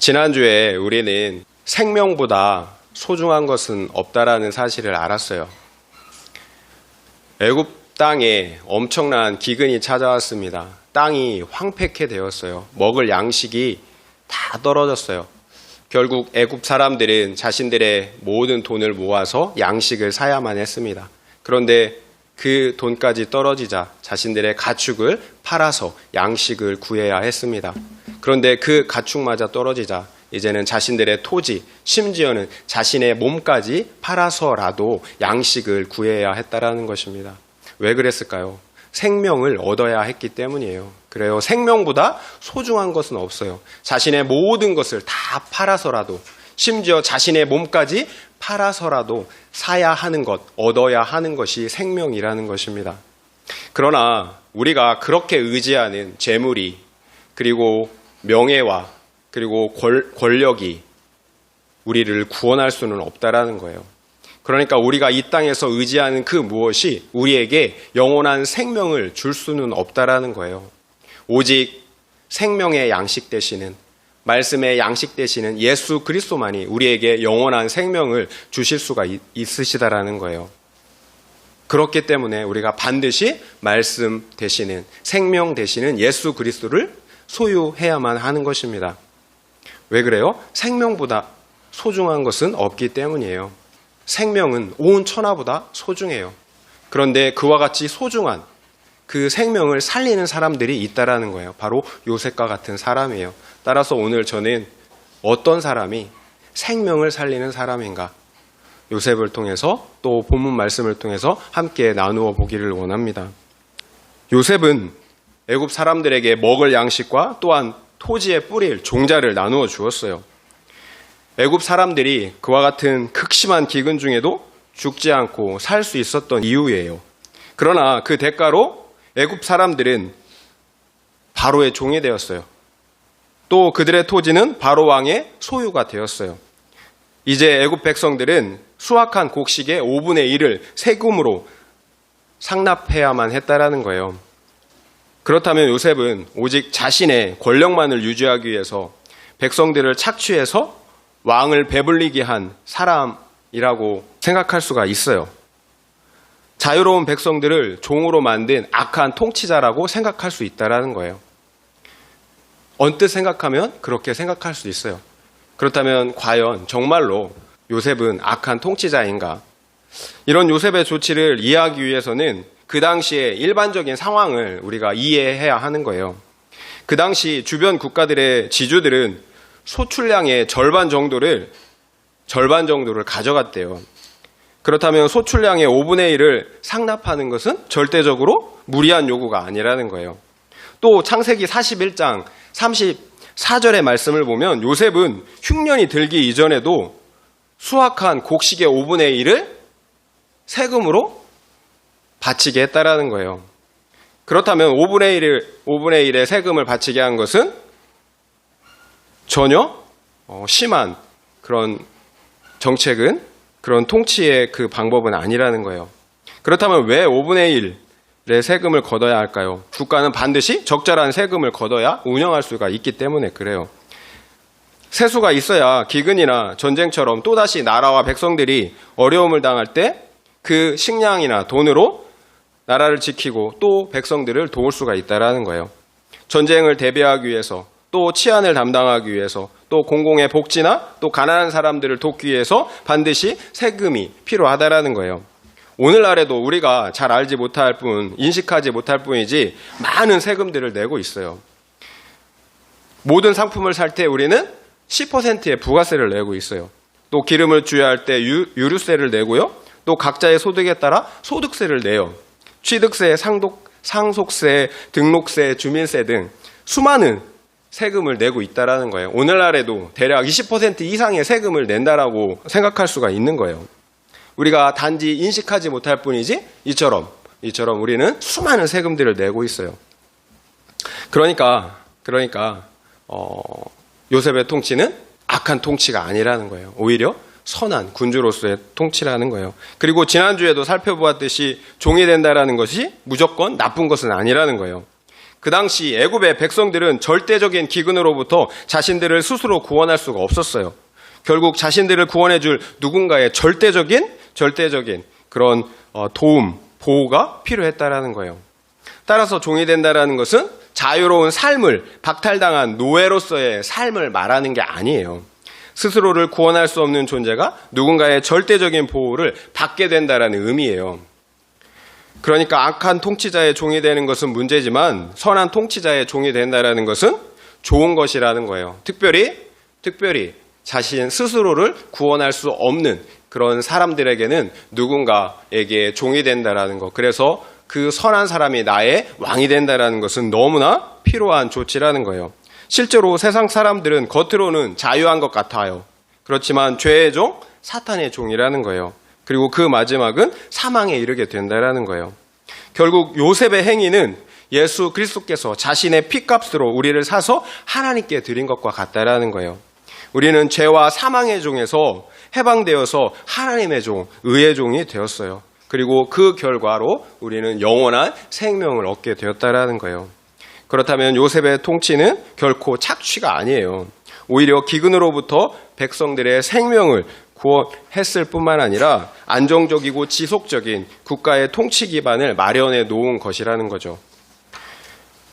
지난주에 우리는 생명보다 소중한 것은 없다라는 사실을 알았어요. 애굽 땅에 엄청난 기근이 찾아왔습니다. 땅이 황폐케 되었어요. 먹을 양식이 다 떨어졌어요. 결국 애굽 사람들은 자신들의 모든 돈을 모아서 양식을 사야만 했습니다. 그런데 그 돈까지 떨어지자 자신들의 가축을 팔아서 양식을 구해야 했습니다. 그런데 그 가축마저 떨어지자 이제는 자신들의 토지, 심지어는 자신의 몸까지 팔아서라도 양식을 구해야 했다라는 것입니다. 왜 그랬을까요? 생명을 얻어야 했기 때문이에요. 그래요. 생명보다 소중한 것은 없어요. 자신의 모든 것을 다 팔아서라도, 심지어 자신의 몸까지 팔아서라도 사야 하는 것, 얻어야 하는 것이 생명이라는 것입니다. 그러나 우리가 그렇게 의지하는 재물이, 그리고 명예와, 그리고 권력이 우리를 구원할 수는 없다라는 거예요. 그러니까 우리가 이 땅에서 의지하는 그 무엇이 우리에게 영원한 생명을 줄 수는 없다라는 거예요. 오직 생명의 양식 되시는, 말씀의 양식 되시는 예수 그리스도만이 우리에게 영원한 생명을 주실 수가 있으시다라는 거예요. 그렇기 때문에 우리가 반드시 말씀 되시는, 생명 되시는 예수 그리스도를 소유해야만 하는 것입니다. 왜 그래요? 생명보다 소중한 것은 없기 때문이에요. 생명은 온 천하보다 소중해요. 그런데 그와 같이 소중한 그 생명을 살리는 사람들이 있다라는 거예요. 바로 요셉과 같은 사람이에요. 따라서 오늘 저는 어떤 사람이 생명을 살리는 사람인가? 요셉을 통해서 또 본문 말씀을 통해서 함께 나누어 보기를 원합니다. 요셉은 애굽 사람들에게 먹을 양식과 또한 토지에 뿌릴 종자를 나누어 주었어요. 애굽 사람들이 그와 같은 극심한 기근 중에도 죽지 않고 살 수 있었던 이유예요. 그러나 그 대가로 애굽 사람들은 바로의 종이 되었어요. 또 그들의 토지는 바로 왕의 소유가 되었어요. 이제 애굽 백성들은 수확한 곡식의 5분의 1을 세금으로 상납해야만 했다라는 거예요. 그렇다면 요셉은 오직 자신의 권력만을 유지하기 위해서 백성들을 착취해서 왕을 배불리게 한 사람이라고 생각할 수가 있어요. 자유로운 백성들을 종으로 만든 악한 통치자라고 생각할 수 있다는 거예요. 언뜻 생각하면 그렇게 생각할 수 있어요. 그렇다면 과연 정말로 요셉은 악한 통치자인가? 이런 요셉의 조치를 이해하기 위해서는 그 당시의 일반적인 상황을 우리가 이해해야 하는 거예요. 그 당시 주변 국가들의 지주들은 소출량의 절반 정도를 가져갔대요. 그렇다면 소출량의 5분의 1을 상납하는 것은 절대적으로 무리한 요구가 아니라는 거예요. 또 창세기 41장 34절의 말씀을 보면 요셉은 흉년이 들기 이전에도 수확한 곡식의 5분의 1을 세금으로 바치게 했다라는 거예요. 그렇다면 5분의 1의 세금을 바치게 한 것은 전혀 심한 그런 정책은, 그런 통치의 그 방법은 아니라는 거예요. 그렇다면 왜 5분의 1의 세금을 걷어야 할까요? 국가는 반드시 적절한 세금을 걷어야 운영할 수가 있기 때문에 그래요. 세수가 있어야 기근이나 전쟁처럼 또다시 나라와 백성들이 어려움을 당할 때 그 식량이나 돈으로 나라를 지키고 또 백성들을 도울 수가 있다는 거예요. 전쟁을 대비하기 위해서, 또 치안을 담당하기 위해서, 또 공공의 복지나 또 가난한 사람들을 돕기 위해서 반드시 세금이 필요하다라는 거예요. 오늘날에도 우리가 잘 알지 못할 뿐, 인식하지 못할 뿐이지 많은 세금들을 내고 있어요. 모든 상품을 살 때 우리는 10%의 부가세를 내고 있어요. 또 기름을 주유할 때 유류세를 내고요. 또 각자의 소득에 따라 소득세를 내요. 취득세, 상속세, 등록세, 주민세 등 수많은 세금을 내고 있다라는 거예요. 오늘날에도 대략 20% 이상의 세금을 낸다라고 생각할 수가 있는 거예요. 우리가 단지 인식하지 못할 뿐이지 이처럼 우리는 수많은 세금들을 내고 있어요. 그러니까 요셉의 통치는 악한 통치가 아니라는 거예요. 오히려 선한 군주로서의 통치라는 거예요. 그리고 지난주에도 살펴보았듯이 종이 된다라는 것이 무조건 나쁜 것은 아니라는 거예요. 그 당시 애굽의 백성들은 절대적인 기근으로부터 자신들을 스스로 구원할 수가 없었어요. 결국 자신들을 구원해줄 누군가의 절대적인 그런 도움, 보호가 필요했다라는 거예요. 따라서 종이 된다라는 것은 자유로운 삶을 박탈당한 노예로서의 삶을 말하는 게 아니에요. 스스로를 구원할 수 없는 존재가 누군가의 절대적인 보호를 받게 된다라는 의미예요. 그러니까 악한 통치자의 종이 되는 것은 문제지만 선한 통치자의 종이 된다라는 것은 좋은 것이라는 거예요. 특별히 자신 스스로를 구원할 수 없는 그런 사람들에게는 누군가에게 종이 된다라는 것. 그래서 그 선한 사람이 나의 왕이 된다라는 것은 너무나 필요한 조치라는 거예요. 실제로 세상 사람들은 겉으로는 자유한 것 같아요. 그렇지만 죄의 종, 사탄의 종이라는 거예요. 그리고 그 마지막은 사망에 이르게 된다라는 거예요. 결국 요셉의 행위는 예수 그리스도께서 자신의 피값으로 우리를 사서 하나님께 드린 것과 같다라는 거예요. 우리는 죄와 사망의 종에서 해방되어서 하나님의 종, 의의 종이 되었어요. 그리고 그 결과로 우리는 영원한 생명을 얻게 되었다라는 거예요. 그렇다면 요셉의 통치는 결코 착취가 아니에요. 오히려 기근으로부터 백성들의 생명을 구원했을 뿐만 아니라 안정적이고 지속적인 국가의 통치 기반을 마련해 놓은 것이라는 거죠.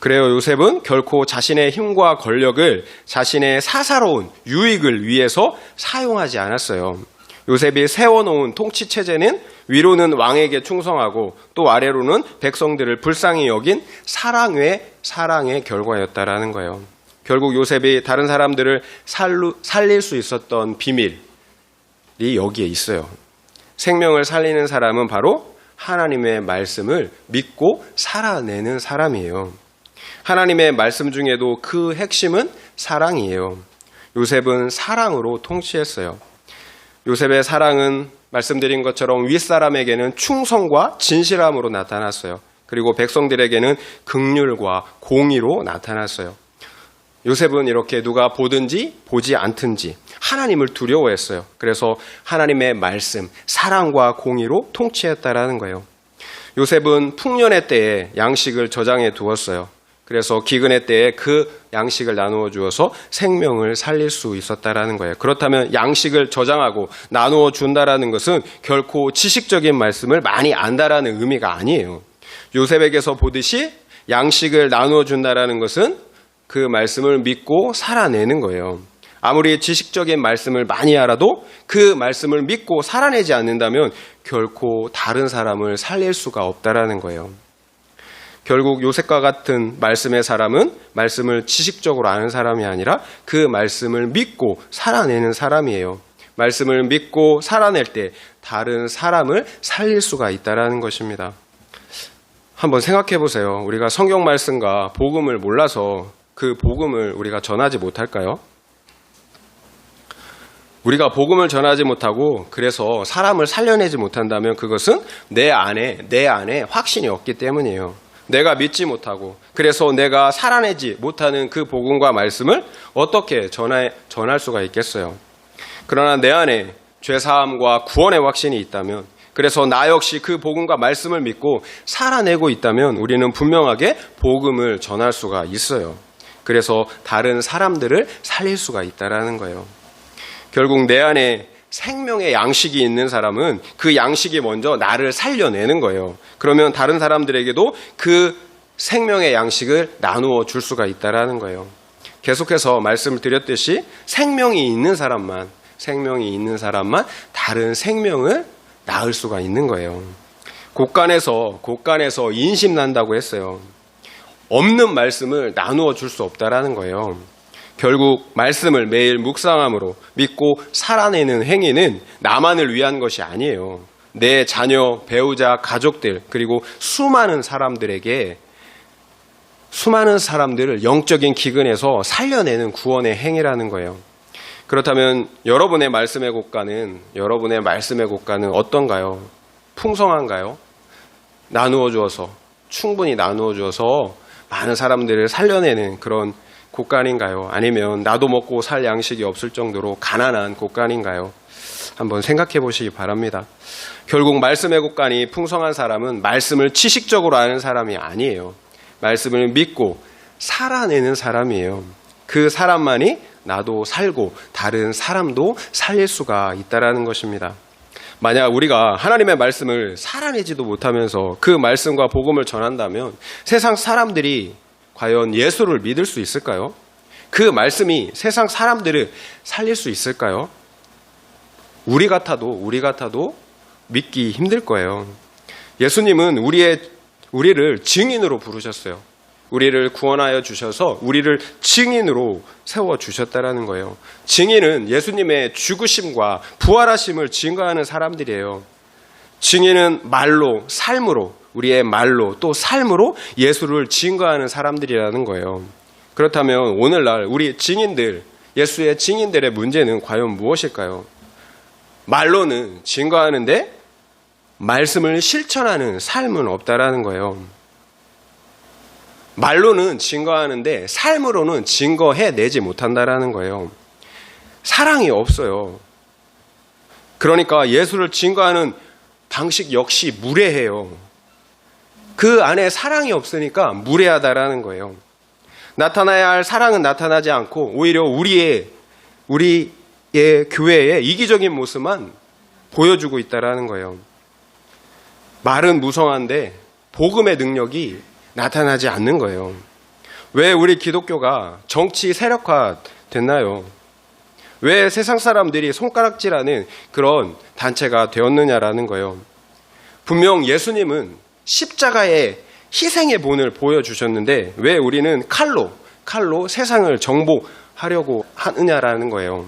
그래요, 요셉은 결코 자신의 힘과 권력을 자신의 사사로운 유익을 위해서 사용하지 않았어요. 요셉이 세워놓은 통치 체제는 위로는 왕에게 충성하고 또 아래로는 백성들을 불쌍히 여긴 사랑의 결과였다라는 거예요. 결국 요셉이 다른 사람들을 살릴 수 있었던 비밀이 여기에 있어요. 생명을 살리는 사람은 바로 하나님의 말씀을 믿고 살아내는 사람이에요. 하나님의 말씀 중에도 그 핵심은 사랑이에요. 요셉은 사랑으로 통치했어요. 요셉의 사랑은 말씀드린 것처럼 윗사람에게는 충성과 진실함으로 나타났어요. 그리고 백성들에게는 긍휼과 공의로 나타났어요. 요셉은 이렇게 누가 보든지 보지 않든지 하나님을 두려워했어요. 그래서 하나님의 말씀, 사랑과 공의로 통치했다라는 거예요. 요셉은 풍년의 때에 양식을 저장해 두었어요. 그래서 기근의 때에 그 양식을 나누어 주어서 생명을 살릴 수 있었다라는 거예요. 그렇다면 양식을 저장하고 나누어 준다라는 것은 결코 지식적인 말씀을 많이 안다라는 의미가 아니에요. 요셉에게서 보듯이 양식을 나누어 준다라는 것은 그 말씀을 믿고 살아내는 거예요. 아무리 지식적인 말씀을 많이 알아도 그 말씀을 믿고 살아내지 않는다면 결코 다른 사람을 살릴 수가 없다라는 거예요. 결국 요셉과 같은 말씀의 사람은 말씀을 지식적으로 아는 사람이 아니라 그 말씀을 믿고 살아내는 사람이에요. 말씀을 믿고 살아낼 때 다른 사람을 살릴 수가 있다는 것입니다. 한번 생각해 보세요. 우리가 성경 말씀과 복음을 몰라서 그 복음을 우리가 전하지 못할까요? 우리가 복음을 전하지 못하고 그래서 사람을 살려내지 못한다면 그것은 내 안에 확신이 없기 때문이에요. 내가 믿지 못하고 그래서 내가 살아내지 못하는 그 복음과 말씀을 어떻게 전할 수가 있겠어요. 그러나 내 안에 죄사함과 구원의 확신이 있다면, 그래서 나 역시 그 복음과 말씀을 믿고 살아내고 있다면 우리는 분명하게 복음을 전할 수가 있어요. 그래서 다른 사람들을 살릴 수가 있다는 거예요. 결국 내 안에 생명의 양식이 있는 사람은 그 양식이 먼저 나를 살려내는 거예요. 그러면 다른 사람들에게도 그 생명의 양식을 나누어 줄 수가 있다는 거예요. 계속해서 말씀을 드렸듯이 생명이 있는 사람만 다른 생명을 낳을 수가 있는 거예요. 곳간에서 인심 난다고 했어요. 없는 말씀을 나누어 줄 수 없다라는 거예요. 결국 말씀을 매일 묵상함으로 믿고 살아내는 행위는 나만을 위한 것이 아니에요. 내 자녀, 배우자, 가족들, 그리고 수많은 사람들을 영적인 기근에서 살려내는 구원의 행위라는 거예요. 그렇다면 여러분의 말씀의 곳간은 어떤가요? 풍성한가요? 충분히 나누어 주어서 많은 사람들을 살려내는 그런 곳간인가요? 아니면 나도 먹고 살 양식이 없을 정도로 가난한 곳간인가요? 한번 생각해 보시기 바랍니다. 결국 말씀의 곳간이 풍성한 사람은 말씀을 지식적으로 아는 사람이 아니에요. 말씀을 믿고 살아내는 사람이에요. 그 사람만이 나도 살고 다른 사람도 살릴 수가 있다라는 것입니다. 만약 우리가 하나님의 말씀을 살아내지도 못하면서 그 말씀과 복음을 전한다면 세상 사람들이 과연 예수를 믿을 수 있을까요? 그 말씀이 세상 사람들을 살릴 수 있을까요? 우리 같아도 믿기 힘들 거예요. 예수님은 우리를 증인으로 부르셨어요. 우리를 구원하여 주셔서 우리를 증인으로 세워주셨다라는 거예요. 증인은 예수님의 죽으심과 부활하심을 증거하는 사람들이에요. 증인은 말로, 삶으로, 우리의 말로 또 삶으로 예수를 증거하는 사람들이라는 거예요. 그렇다면 오늘날 우리 증인들, 예수의 증인들의 문제는 과연 무엇일까요? 말로는 증거하는데 말씀을 실천하는 삶은 없다라는 거예요. 말로는 증거하는데 삶으로는 증거해내지 못한다라는 거예요. 사랑이 없어요. 그러니까 예수를 증거하는 방식 역시 무례해요. 그 안에 사랑이 없으니까 무례하다라는 거예요. 나타나야 할 사랑은 나타나지 않고 오히려 우리의 교회의 이기적인 모습만 보여주고 있다라는 거예요. 말은 무성한데 복음의 능력이 나타나지 않는 거예요. 왜 우리 기독교가 정치 세력화 됐나요? 왜 세상 사람들이 손가락질하는 그런 단체가 되었느냐라는 거예요. 분명 예수님은 십자가의 희생의 본을 보여주셨는데 왜 우리는 칼로 세상을 정복하려고 하느냐라는 거예요.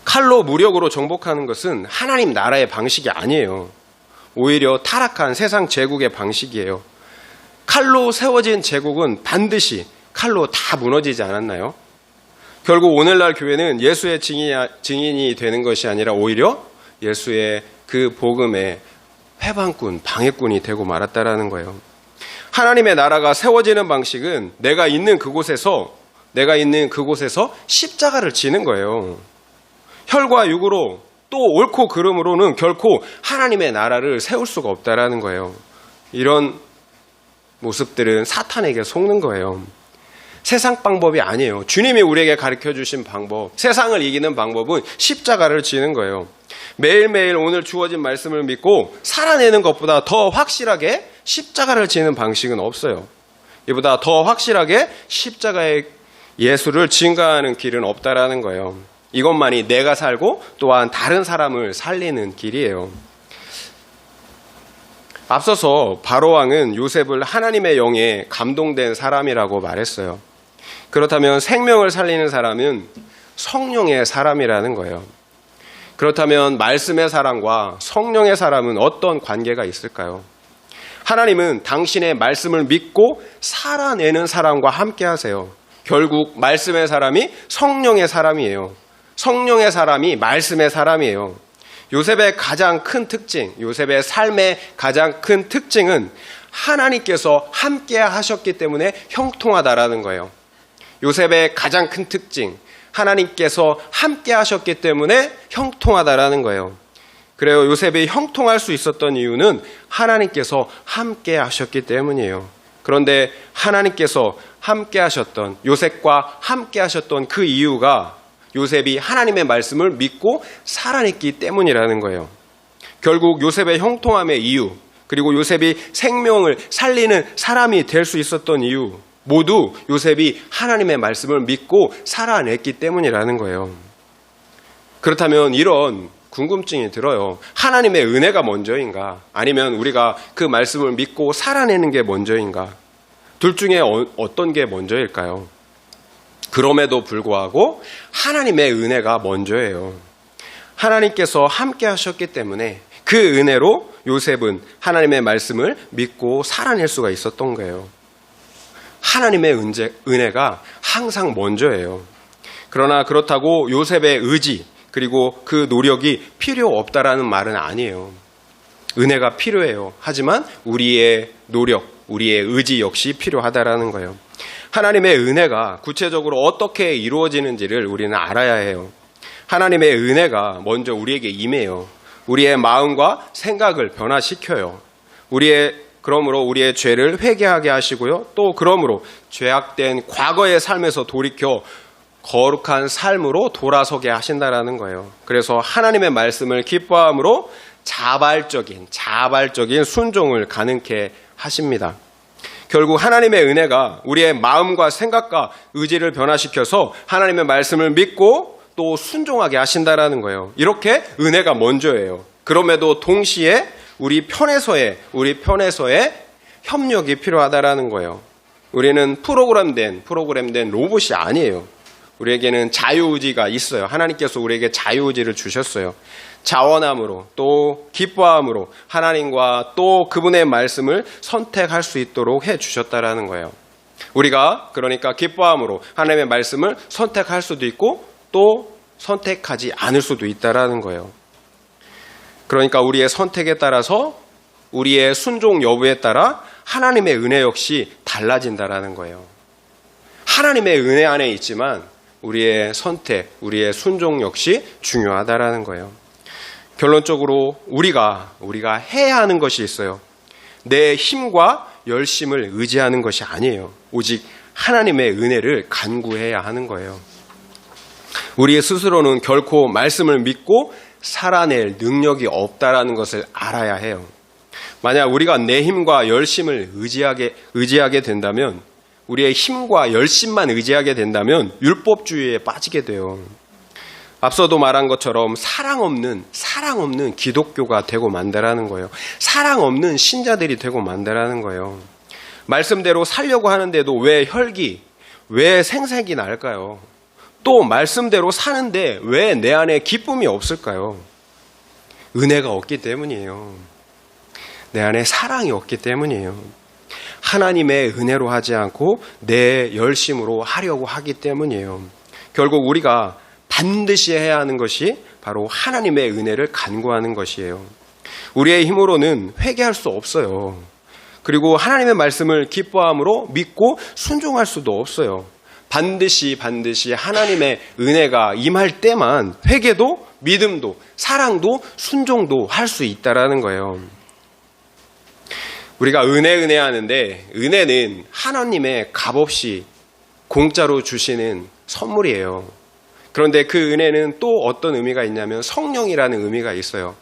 칼로 무력으로 정복하는 것은 하나님 나라의 방식이 아니에요. 오히려 타락한 세상 제국의 방식이에요. 칼로 세워진 제국은 반드시 칼로 다 무너지지 않았나요? 결국 오늘날 교회는 예수의 증인이 되는 것이 아니라 오히려 예수의 그 복음의 회방꾼, 방해꾼이 되고 말았다라는 거예요. 하나님의 나라가 세워지는 방식은 내가 있는 그곳에서 십자가를 지는 거예요. 혈과 육으로 또 옳고 그름으로는 결코 하나님의 나라를 세울 수가 없다라는 거예요. 이런 모습들은 사탄에게 속는 거예요. 세상 방법이 아니에요. 주님이 우리에게 가르쳐 주신 방법, 세상을 이기는 방법은 십자가를 지는 거예요. 매일매일 오늘 주어진 말씀을 믿고 살아내는 것보다 더 확실하게 십자가를 지는 방식은 없어요. 이보다 더 확실하게 십자가의 예수를 증거하는 길은 없다라는 거예요. 이것만이 내가 살고 또한 다른 사람을 살리는 길이에요. 앞서서 바로왕은 요셉을 하나님의 영에 감동된 사람이라고 말했어요. 그렇다면 생명을 살리는 사람은 성령의 사람이라는 거예요. 그렇다면 말씀의 사람과 성령의 사람은 어떤 관계가 있을까요? 하나님은 당신의 말씀을 믿고 살아내는 사람과 함께 하세요. 결국 말씀의 사람이 성령의 사람이에요. 성령의 사람이 말씀의 사람이에요. 요셉의 가장 큰 특징, 요셉의 삶의 가장 큰 특징은 하나님께서 함께 하셨기 때문에 형통하다라는 거예요. 요셉의 가장 큰 특징, 하나님께서 함께 하셨기 때문에 형통하다라는 거예요. 그래요. 요셉이 형통할 수 있었던 이유는 하나님께서 함께 하셨기 때문이에요. 그런데 하나님께서 함께 하셨던, 요셉과 함께 하셨던 그 이유가 요셉이 하나님의 말씀을 믿고 살아냈기 때문이라는 거예요. 결국 요셉의 형통함의 이유, 그리고 요셉이 생명을 살리는 사람이 될 수 있었던 이유, 모두 요셉이 하나님의 말씀을 믿고 살아냈기 때문이라는 거예요. 그렇다면 이런 궁금증이 들어요. 하나님의 은혜가 먼저인가? 아니면 우리가 그 말씀을 믿고 살아내는 게 먼저인가? 둘 중에 어떤 게 먼저일까요? 그럼에도 불구하고 하나님의 은혜가 먼저예요. 하나님께서 함께 하셨기 때문에 그 은혜로 요셉은 하나님의 말씀을 믿고 살아낼 수가 있었던 거예요. 하나님의 은혜가 항상 먼저예요. 그러나 그렇다고 요셉의 의지 그리고 그 노력이 필요 없다라는 말은 아니에요. 은혜가 필요해요. 하지만 우리의 노력, 우리의 의지 역시 필요하다라는 거예요. 하나님의 은혜가 구체적으로 어떻게 이루어지는지를 우리는 알아야 해요. 하나님의 은혜가 먼저 우리에게 임해요. 우리의 마음과 생각을 변화시켜요. 우리의 그러므로 우리의 죄를 회개하게 하시고요. 또 그러므로 죄악된 과거의 삶에서 돌이켜 거룩한 삶으로 돌아서게 하신다라는 거예요. 그래서 하나님의 말씀을 기뻐함으로 자발적인 순종을 가능케 하십니다. 결국 하나님의 은혜가 우리의 마음과 생각과 의지를 변화시켜서 하나님의 말씀을 믿고 또 순종하게 하신다라는 거예요. 이렇게 은혜가 먼저예요. 그럼에도 동시에 우리 편에서의 협력이 필요하다라는 거예요. 우리는 프로그램된 로봇이 아니에요. 우리에게는 자유의지가 있어요. 하나님께서 우리에게 자유의지를 주셨어요. 자원함으로 또 기뻐함으로 하나님과 또 그분의 말씀을 선택할 수 있도록 해주셨다라는 거예요. 우리가 그러니까 기뻐함으로 하나님의 말씀을 선택할 수도 있고 또 선택하지 않을 수도 있다라는 거예요. 그러니까 우리의 선택에 따라서 우리의 순종 여부에 따라 하나님의 은혜 역시 달라진다라는 거예요. 하나님의 은혜 안에 있지만 우리의 선택, 우리의 순종 역시 중요하다라는 거예요. 결론적으로 우리가 해야 하는 것이 있어요. 내 힘과 열심을 의지하는 것이 아니에요. 오직 하나님의 은혜를 간구해야 하는 거예요. 우리 스스로는 결코 말씀을 믿고 살아낼 능력이 없다라는 것을 알아야 해요. 만약 우리가 내 힘과 열심을 의지하게 된다면, 우리의 힘과 열심만 의지하게 된다면 율법주의에 빠지게 돼요. 앞서도 말한 것처럼 사랑 없는 기독교가 되고 만다라는 거예요. 사랑 없는 신자들이 되고 만다라는 거예요. 말씀대로 살려고 하는데도 왜 혈기, 왜 생색이 날까요? 또 말씀대로 사는데 왜 내 안에 기쁨이 없을까요? 은혜가 없기 때문이에요. 내 안에 사랑이 없기 때문이에요. 하나님의 은혜로 하지 않고 내 열심으로 하려고 하기 때문이에요. 결국 우리가 반드시 해야 하는 것이 바로 하나님의 은혜를 간구하는 것이에요. 우리의 힘으로는 회개할 수 없어요. 그리고 하나님의 말씀을 기뻐함으로 믿고 순종할 수도 없어요. 반드시 하나님의 은혜가 임할 때만 회개도 믿음도 사랑도 순종도 할 수 있다라는 거예요. 우리가 은혜 하는데 은혜는 하나님의 값없이 공짜로 주시는 선물이에요. 그런데 그 은혜는 또 어떤 의미가 있냐면 성령이라는 의미가 있어요.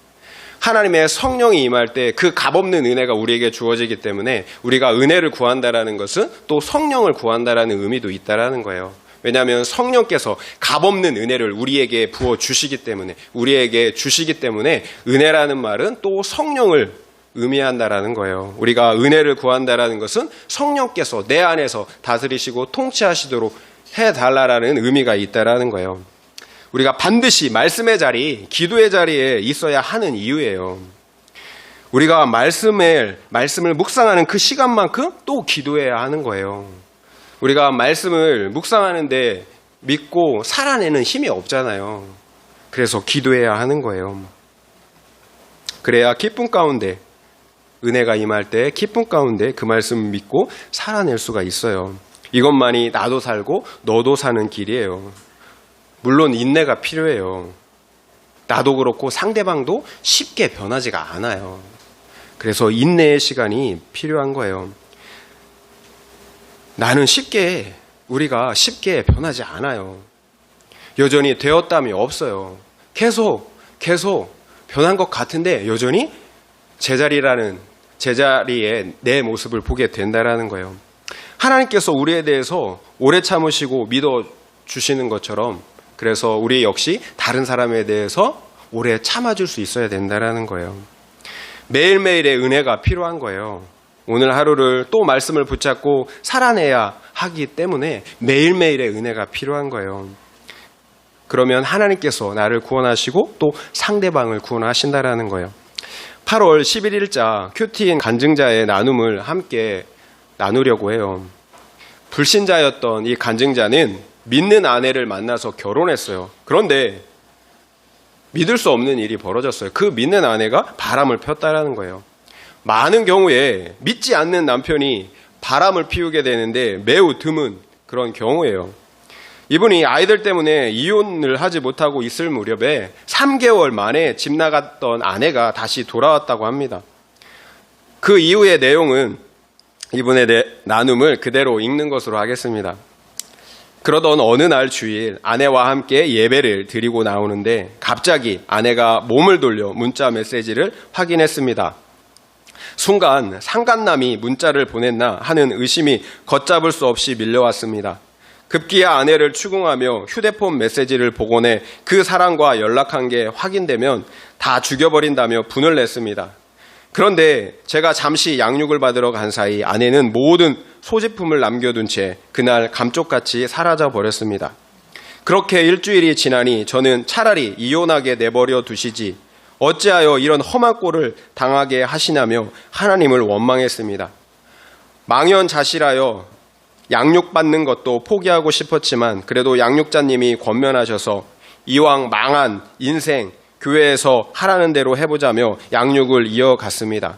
하나님의 성령이 임할 때 그 값없는 은혜가 우리에게 주어지기 때문에 우리가 은혜를 구한다라는 것은 또 성령을 구한다라는 의미도 있다라는 거예요. 왜냐하면 성령께서 값없는 은혜를 우리에게 부어 주시기 때문에 은혜라는 말은 또 성령을 의미한다라는 거예요. 우리가 은혜를 구한다라는 것은 성령께서 내 안에서 다스리시고 통치하시도록 해달라는 의미가 있다라는 거예요. 우리가 반드시 말씀의 자리, 기도의 자리에 있어야 하는 이유예요. 우리가 말씀을 묵상하는 그 시간만큼 또 기도해야 하는 거예요. 우리가 말씀을 묵상하는데 믿고 살아내는 힘이 없잖아요. 그래서 기도해야 하는 거예요. 그래야 기쁨 가운데, 은혜가 임할 때 기쁨 가운데 그 말씀을 믿고 살아낼 수가 있어요. 이것만이 나도 살고 너도 사는 길이에요. 물론 인내가 필요해요. 나도 그렇고 상대방도 쉽게 변하지가 않아요. 그래서 인내의 시간이 필요한 거예요. 우리가 쉽게 변하지 않아요. 여전히 되었담이 없어요. 계속 변한 것 같은데 여전히 제자리에 내 모습을 보게 된다라는 거예요. 하나님께서 우리에 대해서 오래 참으시고 믿어주시는 것처럼 그래서 우리 역시 다른 사람에 대해서 오래 참아줄 수 있어야 된다라는 거예요. 매일매일의 은혜가 필요한 거예요. 오늘 하루를 또 말씀을 붙잡고 살아내야 하기 때문에 매일매일의 은혜가 필요한 거예요. 그러면 하나님께서 나를 구원하시고 또 상대방을 구원하신다라는 거예요. 8월 11일자 큐티인 간증자의 나눔을 함께 나누려고 해요. 불신자였던 이 간증자는 믿는 아내를 만나서 결혼했어요. 그런데 믿을 수 없는 일이 벌어졌어요. 그 믿는 아내가 바람을 폈다라는 거예요. 많은 경우에 믿지 않는 남편이 바람을 피우게 되는데 매우 드문 그런 경우예요. 이분이 아이들 때문에 이혼을 하지 못하고 있을 무렵에 3개월 만에 집 나갔던 아내가 다시 돌아왔다고 합니다. 그 이후의 내용은 이분의 나눔을 그대로 읽는 것으로 하겠습니다. 그러던 어느 날 주일 아내와 함께 예배를 드리고 나오는데 갑자기 아내가 몸을 돌려 문자 메시지를 확인했습니다. 순간 상간남이 문자를 보냈나 하는 의심이 걷잡을 수 없이 밀려왔습니다. 급기야 아내를 추궁하며 휴대폰 메시지를 복원해 그 사람과 연락한 게 확인되면 다 죽여버린다며 분을 냈습니다. 그런데 제가 잠시 양육을 받으러 간 사이 아내는 모든 소지품을 남겨둔 채 그날 감쪽같이 사라져 버렸습니다. 그렇게 일주일이 지나니 저는 차라리 이혼하게 내버려 두시지 어찌하여 이런 험한 꼴을 당하게 하시냐며 하나님을 원망했습니다. 망연자실하여 양육받는 것도 포기하고 싶었지만 그래도 양육자님이 권면하셔서 이왕 망한 인생 교회에서 하라는 대로 해보자며 양육을 이어갔습니다.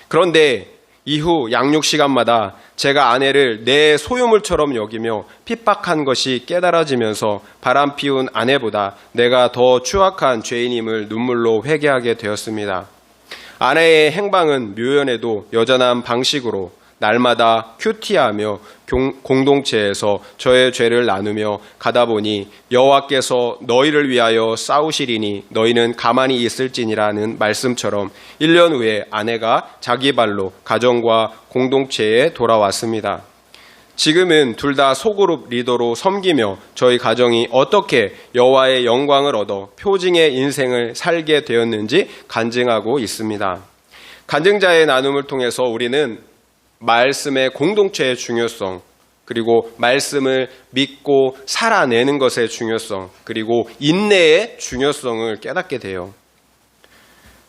그런데 이후 양육 시간마다 제가 아내를 내 소유물처럼 여기며 핍박한 것이 깨달아지면서 바람 피운 아내보다 내가 더 추악한 죄인임을 눈물로 회개하게 되었습니다. 아내의 행방은 묘연해도 여전한 방식으로 날마다 큐티하며 공동체에서 저의 죄를 나누며 가다 보니 여호와께서 너희를 위하여 싸우시리니 너희는 가만히 있을지니라는 말씀처럼 1년 후에 아내가 자기 발로 가정과 공동체에 돌아왔습니다. 지금은 둘 다 소그룹 리더로 섬기며 저희 가정이 어떻게 여호와의 영광을 얻어 표징의 인생을 살게 되었는지 간증하고 있습니다. 간증자의 나눔을 통해서 우리는 말씀의 공동체의 중요성, 그리고 말씀을 믿고 살아내는 것의 중요성, 그리고 인내의 중요성을 깨닫게 돼요.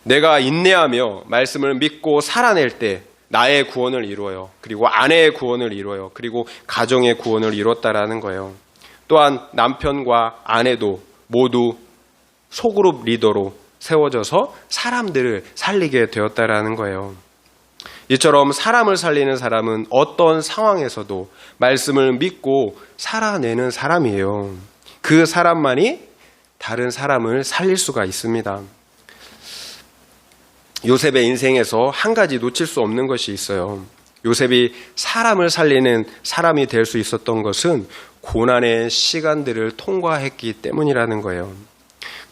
내가 인내하며 말씀을 믿고 살아낼 때 나의 구원을 이루어요. 그리고 아내의 구원을 이루어요. 그리고 가정의 구원을 이뤘다라는 거예요. 또한 남편과 아내도 모두 소그룹 리더로 세워져서 사람들을 살리게 되었다라는 거예요. 이처럼 사람을 살리는 사람은 어떤 상황에서도 말씀을 믿고 살아내는 사람이에요. 그 사람만이 다른 사람을 살릴 수가 있습니다. 요셉의 인생에서 한 가지 놓칠 수 없는 것이 있어요. 요셉이 사람을 살리는 사람이 될 수 있었던 것은 고난의 시간들을 통과했기 때문이라는 거예요.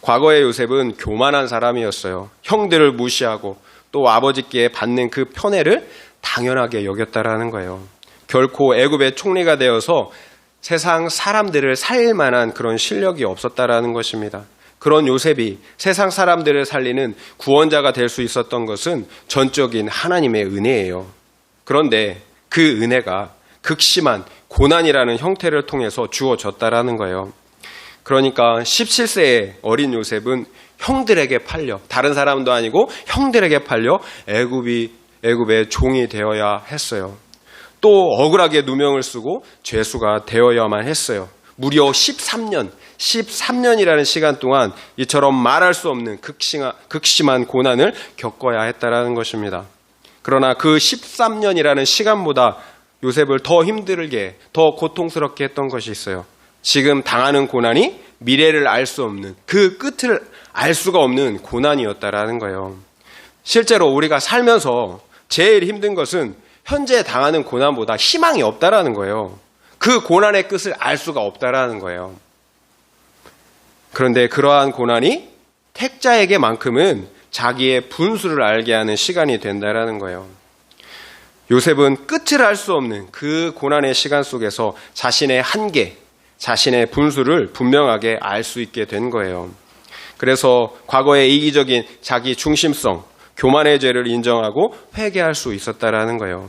과거의 요셉은 교만한 사람이었어요. 형들을 무시하고 또 아버지께 받는 그 편애를 당연하게 여겼다라는 거예요. 결코 애굽의 총리가 되어서 세상 사람들을 살릴 만한 그런 실력이 없었다라는 것입니다. 그런 요셉이 세상 사람들을 살리는 구원자가 될 수 있었던 것은 전적인 하나님의 은혜예요. 그런데 그 은혜가 극심한 고난이라는 형태를 통해서 주어졌다라는 거예요. 그러니까 17세의 어린 요셉은 형들에게 팔려, 다른 사람도 아니고 형들에게 팔려 애굽의 종이 되어야 했어요. 또 억울하게 누명을 쓰고 죄수가 되어야만 했어요. 무려 13년이라는 시간 동안 이처럼 말할 수 없는 극심한 고난을 겪어야 했다라는 것입니다. 그러나 그 13년이라는 시간보다 요셉을 더 힘들게, 더 고통스럽게 했던 것이 있어요. 지금 당하는 고난이 미래를 알 수 없는, 그 끝을 알 수가 없는 고난이었다라는 거예요. 실제로 우리가 살면서 제일 힘든 것은 현재 당하는 고난보다 희망이 없다라는 거예요. 그 고난의 끝을 알 수가 없다라는 거예요. 그런데 그러한 고난이 택자에게만큼은 자기의 분수를 알게 하는 시간이 된다라는 거예요. 요셉은 끝을 알 수 없는 그 고난의 시간 속에서 자신의 한계, 자신의 분수를 분명하게 알 수 있게 된 거예요. 그래서 과거의 이기적인 자기 중심성, 교만의 죄를 인정하고 회개할 수 있었다라는 거예요.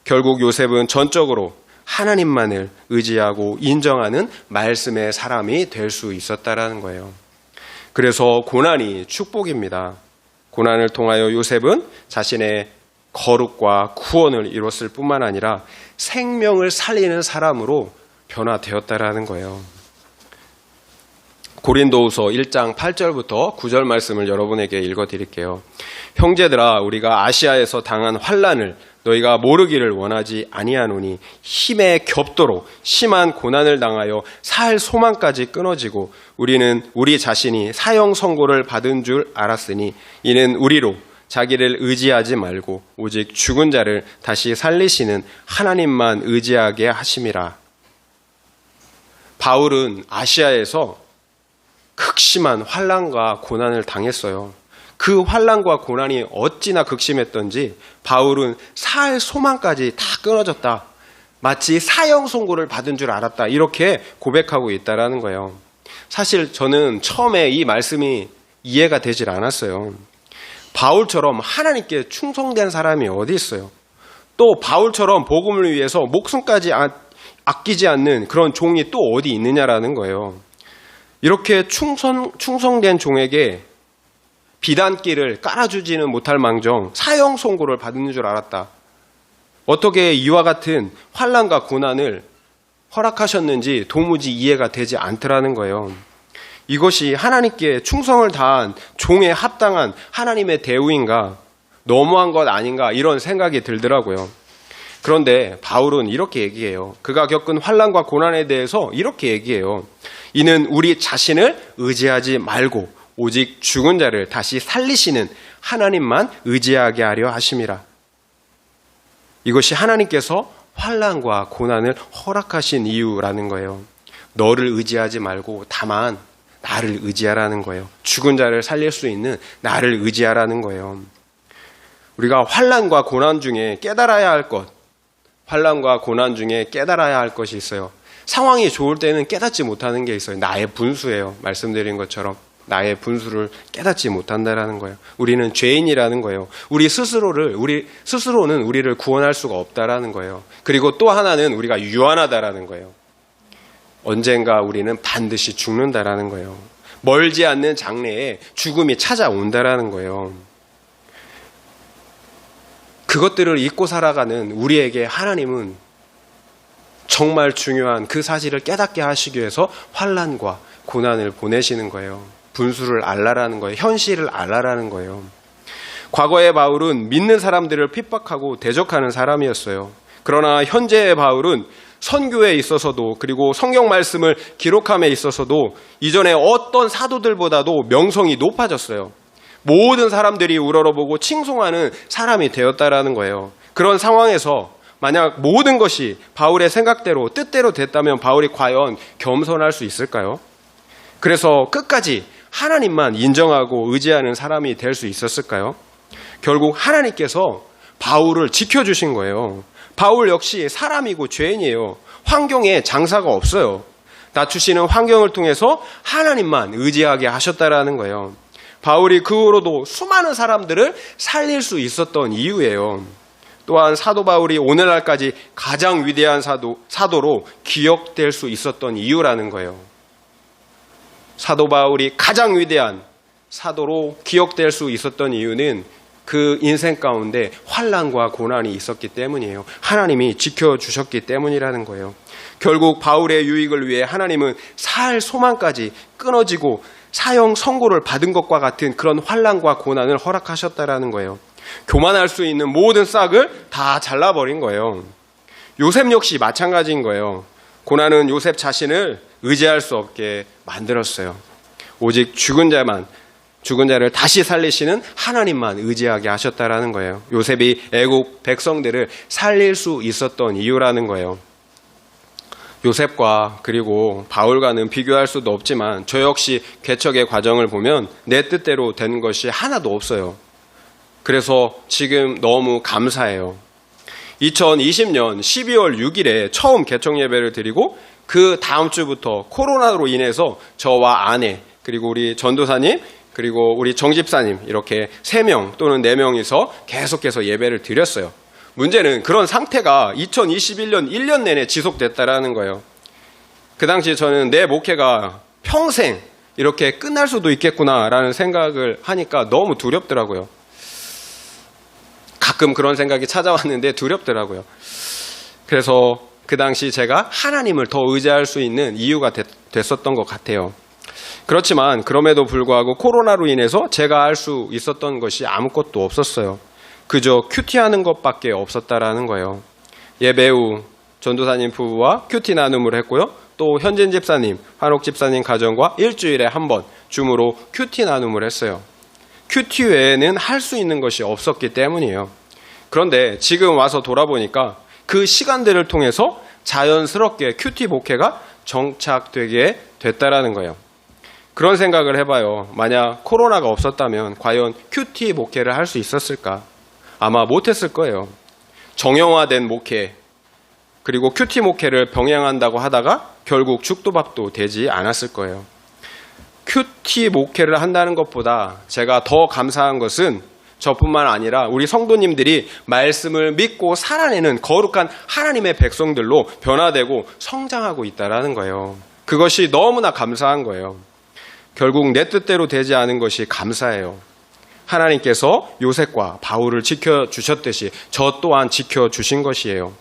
결국 요셉은 전적으로 하나님만을 의지하고 인정하는 말씀의 사람이 될 수 있었다라는 거예요. 그래서 고난이 축복입니다. 고난을 통하여 요셉은 자신의 거룩과 구원을 이뤘을 뿐만 아니라 생명을 살리는 사람으로 변화되었다라는 거예요. 고린도후서 1장 8절부터 9절 말씀을 여러분에게 읽어드릴게요. 형제들아, 우리가 아시아에서 당한 환난을 너희가 모르기를 원하지 아니하노니 힘에 겹도록 심한 고난을 당하여 살 소망까지 끊어지고 우리는 우리 자신이 사형 선고를 받은 줄 알았으니 이는 우리로 자기를 의지하지 말고 오직 죽은 자를 다시 살리시는 하나님만 의지하게 하심이라. 바울은 아시아에서 극심한 환난과 고난을 당했어요. 그 환난과 고난이 어찌나 극심했던지 바울은 살 소망까지 다 끊어졌다. 마치 사형 선고를 받은 줄 알았다. 이렇게 고백하고 있다라는 거예요. 사실 저는 처음에 이 말씀이 이해가 되질 않았어요. 바울처럼 하나님께 충성된 사람이 어디 있어요? 또 바울처럼 복음을 위해서 목숨까지 아끼지 않는 그런 종이 또 어디 있느냐라는 거예요. 이렇게 충성된 종에게 비단길을 깔아주지는 못할 망정 사형 선고를 받는 줄 알았다. 어떻게 이와 같은 환난과 고난을 허락하셨는지 도무지 이해가 되지 않더라는 거예요. 이것이 하나님께 충성을 다한 종에 합당한 하나님의 대우인가, 너무한 것 아닌가 이런 생각이 들더라고요. 그런데 바울은 이렇게 얘기해요. 그가 겪은 환난과 고난에 대해서 이렇게 얘기해요. 이는 우리 자신을 의지하지 말고 오직 죽은 자를 다시 살리시는 하나님만 의지하게 하려 하심이라. 이것이 하나님께서 환난과 고난을 허락하신 이유라는 거예요. 너를 의지하지 말고 다만 나를 의지하라는 거예요. 죽은 자를 살릴 수 있는 나를 의지하라는 거예요. 우리가 환난과 고난 중에 깨달아야 할 것, 환난과 고난 중에 깨달아야 할 것이 있어요. 상황이 좋을 때는 깨닫지 못하는 게 있어요. 나의 분수예요. 말씀드린 것처럼 나의 분수를 깨닫지 못한다라는 거예요. 우리는 죄인이라는 거예요. 우리 스스로는 우리를 구원할 수가 없다라는 거예요. 그리고 또 하나는 우리가 유한하다라는 거예요. 언젠가 우리는 반드시 죽는다라는 거예요. 멀지 않는 장래에 죽음이 찾아온다라는 거예요. 그것들을 잊고 살아가는 우리에게 하나님은 정말 중요한 그 사실을 깨닫게 하시기 위해서 환난과 고난을 보내시는 거예요. 분수를 알라라는 거예요. 현실을 알라라는 거예요. 과거의 바울은 믿는 사람들을 핍박하고 대적하는 사람이었어요. 그러나 현재의 바울은 선교에 있어서도 그리고 성경 말씀을 기록함에 있어서도 이전에 어떤 사도들보다도 명성이 높아졌어요. 모든 사람들이 우러러보고 칭송하는 사람이 되었다라는 거예요. 그런 상황에서 만약 모든 것이 바울의 생각대로 뜻대로 됐다면 바울이 과연 겸손할 수 있을까요? 그래서 끝까지 하나님만 인정하고 의지하는 사람이 될 수 있었을까요? 결국 하나님께서 바울을 지켜주신 거예요. 바울 역시 사람이고 죄인이에요. 환경에 장사가 없어요. 낮추시는 환경을 통해서 하나님만 의지하게 하셨다라는 거예요. 바울이 그 후로도 수많은 사람들을 살릴 수 있었던 이유예요. 또한 사도 바울이 오늘날까지 가장 위대한 사도로 기억될 수 있었던 이유라는 거예요. 사도 바울이 가장 위대한 사도로 기억될 수 있었던 이유는 그 인생 가운데 환난과 고난이 있었기 때문이에요. 하나님이 지켜주셨기 때문이라는 거예요. 결국 바울의 유익을 위해 하나님은 살 소망까지 끊어지고 사형 선고를 받은 것과 같은 그런 환난과 고난을 허락하셨다라는 거예요. 교만할 수 있는 모든 싹을 다 잘라버린 거예요. 요셉 역시 마찬가지인 거예요. 고난은 요셉 자신을 의지할 수 없게 만들었어요. 오직 죽은 자를 다시 살리시는 하나님만 의지하게 하셨다라는 거예요. 요셉이 애국 백성들을 살릴 수 있었던 이유라는 거예요. 요셉과 그리고 바울과는 비교할 수도 없지만 저 역시 개척의 과정을 보면 내 뜻대로 된 것이 하나도 없어요. 그래서 지금 너무 감사해요. 2020년 12월 6일에 처음 개척 예배를 드리고 그 다음 주부터 코로나로 인해서 저와 아내 그리고 우리 전도사님 그리고 우리 정집사님 이렇게 3명 또는 4명이서 계속해서 예배를 드렸어요. 문제는 그런 상태가 2021년 1년 내내 지속됐다라는 거예요. 그 당시 저는 내 목회가 평생 이렇게 끝날 수도 있겠구나라는 생각을 하니까 너무 두렵더라고요. 가끔 그런 생각이 찾아왔는데 두렵더라고요. 그래서 그 당시 제가 하나님을 더 의지할 수 있는 이유가 됐었던 것 같아요. 그렇지만 그럼에도 불구하고 코로나로 인해서 제가 할 수 있었던 것이 아무것도 없었어요. 그저 큐티하는 것밖에 없었다라는 거예요. 예배 후 전도사님 부부와 큐티 나눔을 했고요. 또 현진 집사님, 한옥 집사님 가정과 일주일에 한 번 줌으로 큐티 나눔을 했어요. 큐티 외에는 할 수 있는 것이 없었기 때문이에요. 그런데 지금 와서 돌아보니까 그 시간들을 통해서 자연스럽게 큐티 목회가 정착되게 됐다라는 거예요. 그런 생각을 해봐요. 만약 코로나가 없었다면 과연 큐티 목회를 할 수 있었을까? 아마 못했을 거예요. 정형화된 목회, 그리고 큐티 목회를 병행한다고 하다가 결국 죽도밥도 되지 않았을 거예요. 큐티 목회를 한다는 것보다 제가 더 감사한 것은 저뿐만 아니라 우리 성도님들이 말씀을 믿고 살아내는 거룩한 하나님의 백성들로 변화되고 성장하고 있다는 거예요. 그것이 너무나 감사한 거예요. 결국 내 뜻대로 되지 않은 것이 감사해요. 하나님께서 요셉과 바울을 지켜주셨듯이 저 또한 지켜주신 것이에요.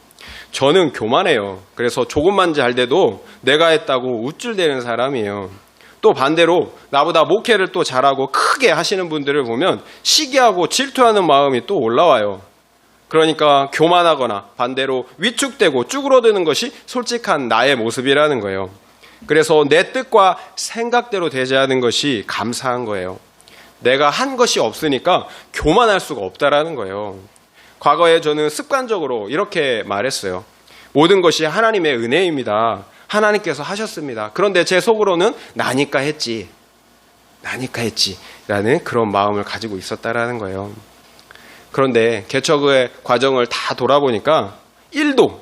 저는 교만해요. 그래서 조금만 잘 돼도 내가 했다고 우쭐대는 사람이에요. 또 반대로 나보다 목회를 또 잘하고 크게 하시는 분들을 보면 시기하고 질투하는 마음이 또 올라와요. 그러니까 교만하거나 반대로 위축되고 쭈그러드는 것이 솔직한 나의 모습이라는 거예요. 그래서 내 뜻과 생각대로 되지 않은 것이 감사한 거예요. 내가 한 것이 없으니까 교만할 수가 없다라는 거예요. 과거에 저는 습관적으로 이렇게 말했어요. 모든 것이 하나님의 은혜입니다. 하나님께서 하셨습니다. 그런데 제 속으로는 나니까 했지 라는 그런 마음을 가지고 있었다라는 거예요. 그런데 개척의 과정을 다 돌아보니까 1도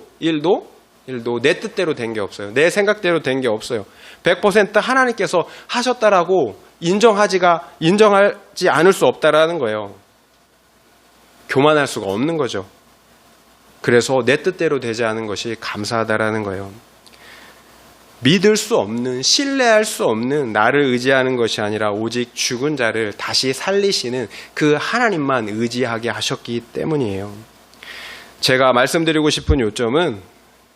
내 뜻대로 된 게 없어요. 내 생각대로 된 게 없어요. 100% 하나님께서 하셨다라고 인정하지 않을 수 없다라는 거예요. 교만할 수가 없는 거죠. 그래서 내 뜻대로 되지 않은 것이 감사하다라는 거예요. 믿을 수 없는, 신뢰할 수 없는 나를 의지하는 것이 아니라 오직 죽은 자를 다시 살리시는 그 하나님만 의지하게 하셨기 때문이에요. 제가 말씀드리고 싶은 요점은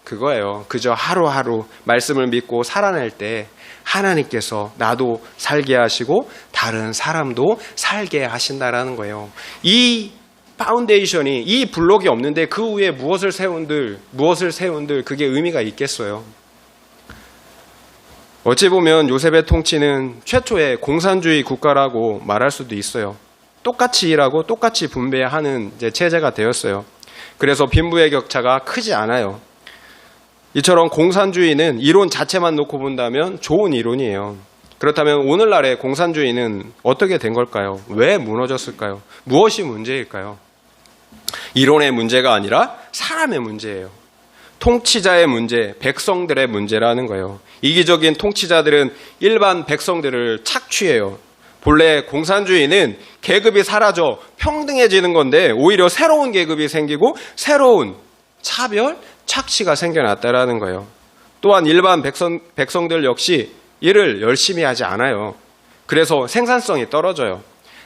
그거예요. 그저 하루하루 말씀을 믿고 살아낼 때 하나님께서 나도 살게 하시고 다른 사람도 살게 하신다라는 거예요. 이 파운데이션이, 이 블록이 없는데 그 위에 무엇을 세운들 그게 의미가 있겠어요. 어찌 보면 요셉의 통치는 최초의 공산주의 국가라고 말할 수도 있어요. 똑같이 일하고 똑같이 분배하는 체제가 되었어요. 그래서 빈부의 격차가 크지 않아요. 이처럼 공산주의는 이론 자체만 놓고 본다면 좋은 이론이에요. 그렇다면 오늘날의 공산주의는 어떻게 된 걸까요? 왜 무너졌을까요? 무엇이 문제일까요? 이론의 문제가 아니라 사람의 문제예요. 통치자의 문제, 백성들의 문제라는 거예요. 이기적인 통치자들은 일반 백성들을 착취해요. 본래 공산주의는 계급이 사라져 평등해지는 건데 오히려 새로운 계급이 생기고 새로운 차별, 착취가 생겨났다라는 거예요. 또한 일반 백성들 역시 일을 열심히 하지 않아요. 그래서 생산성이 떨어져요.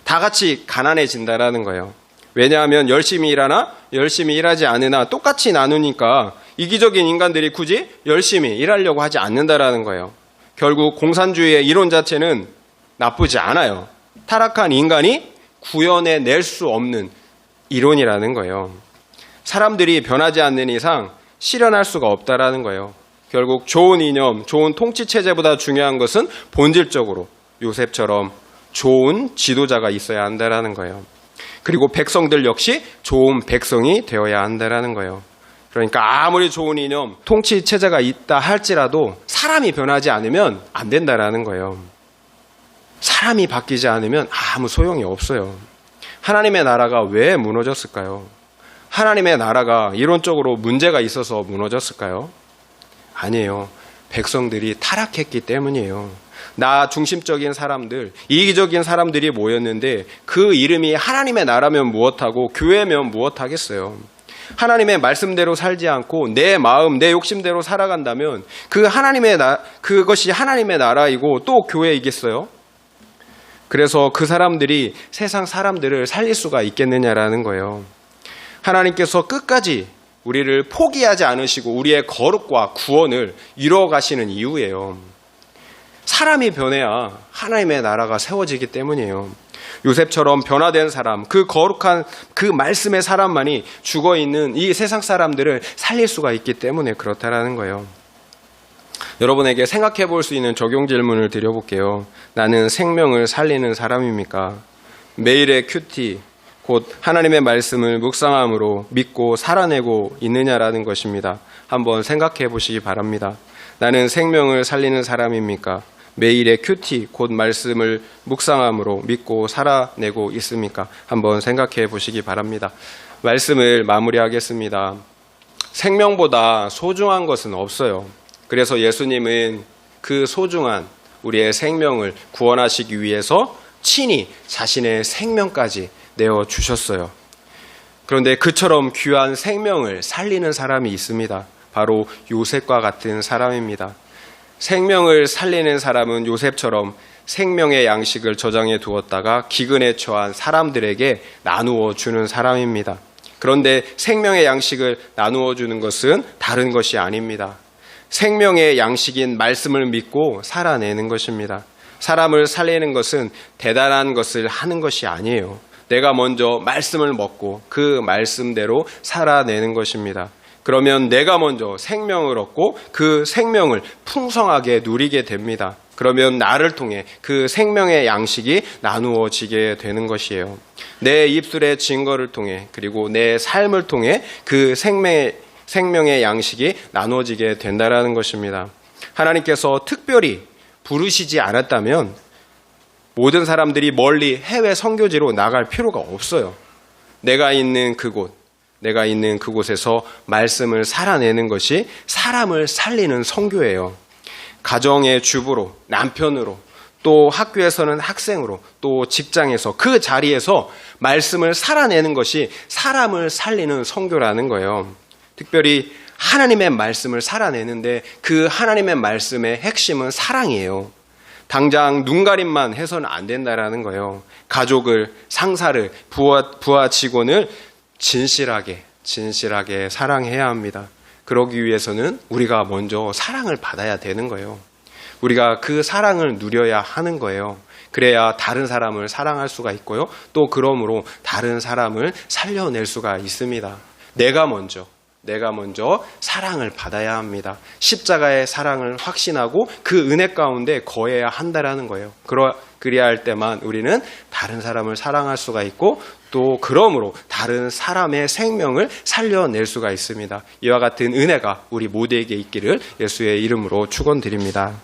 다 같이 가난해진다라는 거예요. 왜냐하면 열심히 일하나 열심히 일하지 않으나 똑같이 나누니까 이기적인 인간들이 굳이 열심히 일하려고 하지 않는다라는 거예요. 결국 공산주의의 이론 자체는 나쁘지 않아요. 타락한 인간이 구현해낼 수 없는 이론이라는 거예요. 사람들이 변하지 않는 이상 실현할 수가 없다라는 거예요. 결국 좋은 이념, 좋은 통치 체제보다 중요한 것은 본질적으로 요셉처럼 좋은 지도자가 있어야 한다라는 거예요. 그리고 백성들 역시 좋은 백성이 되어야 한다라는 거예요. 그러니까 아무리 좋은 이념, 통치 체제가 있다 할지라도 사람이 변하지 않으면 안 된다라는 거예요. 사람이 바뀌지 않으면 아무 소용이 없어요. 하나님의 나라가 왜 무너졌을까요? 하나님의 나라가 이론적으로 문제가 있어서 무너졌을까요? 아니에요. 백성들이 타락했기 때문이에요. 나 중심적인 사람들, 이기적인 사람들이 모였는데 그 이름이 하나님의 나라면 무엇하고 교회면 무엇하겠어요. 하나님의 말씀대로 살지 않고 내 마음, 내 욕심대로 살아간다면 그것이 하나님의 나라이고 또 교회이겠어요? 그래서 그 사람들이 세상 사람들을 살릴 수가 있겠느냐라는 거예요. 하나님께서 끝까지 우리를 포기하지 않으시고 우리의 거룩과 구원을 이루어 가시는 이유예요. 사람이 변해야 하나님의 나라가 세워지기 때문이에요. 요셉처럼 변화된 사람, 그 거룩한 그 말씀의 사람만이 죽어있는 이 세상 사람들을 살릴 수가 있기 때문에 그렇다라는 거예요. 여러분에게 생각해 볼 수 있는 적용 질문을 드려볼게요. 나는 생명을 살리는 사람입니까? 매일의 큐티, 곧 하나님의 말씀을 묵상함으로 믿고 살아내고 있느냐라는 것입니다. 한번 생각해 보시기 바랍니다. 나는 생명을 살리는 사람입니까? 매일의 큐티, 곧 말씀을 묵상함으로 믿고 살아내고 있습니까? 한번 생각해 보시기 바랍니다. 말씀을 마무리하겠습니다. 생명보다 소중한 것은 없어요. 그래서 예수님은 그 소중한 우리의 생명을 구원하시기 위해서 친히 자신의 생명까지 내어주셨어요. 그런데 그처럼 귀한 생명을 살리는 사람이 있습니다. 바로 요셉과 같은 사람입니다. 생명을 살리는 사람은 요셉처럼 생명의 양식을 저장해 두었다가 기근에 처한 사람들에게 나누어 주는 사람입니다. 그런데 생명의 양식을 나누어 주는 것은 다른 것이 아닙니다. 생명의 양식인 말씀을 믿고 살아내는 것입니다. 사람을 살리는 것은 대단한 것을 하는 것이 아니에요. 내가 먼저 말씀을 먹고 그 말씀대로 살아내는 것입니다. 그러면 내가 먼저 생명을 얻고 그 생명을 풍성하게 누리게 됩니다. 그러면 나를 통해 그 생명의 양식이 나누어지게 되는 것이에요. 내 입술의 증거를 통해 그리고 내 삶을 통해 그 생명의 양식이 나누어지게 된다는 것입니다. 하나님께서 특별히 부르시지 않았다면 모든 사람들이 멀리 해외 선교지로 나갈 필요가 없어요. 내가 있는 그곳에서 말씀을 살아내는 것이 사람을 살리는 선교예요. 가정의 주부로, 남편으로, 또 학교에서는 학생으로, 또 직장에서 그 자리에서 말씀을 살아내는 것이 사람을 살리는 선교라는 거예요. 특별히 하나님의 말씀을 살아내는데 그 하나님의 말씀의 핵심은 사랑이에요. 당장 눈가림만 해서는 안 된다라는 거예요. 가족을, 상사를, 부하 직원을 진실하게 사랑해야 합니다. 그러기 위해서는 우리가 먼저 사랑을 받아야 되는 거예요. 우리가 그 사랑을 누려야 하는 거예요. 그래야 다른 사람을 사랑할 수가 있고요. 또 그러므로 다른 사람을 살려낼 수가 있습니다. 내가 먼저 사랑을 받아야 합니다. 십자가의 사랑을 확신하고 그 은혜 가운데 거해야 한다라는 거예요. 그래야 할 때만 우리는 다른 사람을 사랑할 수가 있고 또 그러므로 다른 사람의 생명을 살려낼 수가 있습니다. 이와 같은 은혜가 우리 모두에게 있기를 예수의 이름으로 축원드립니다.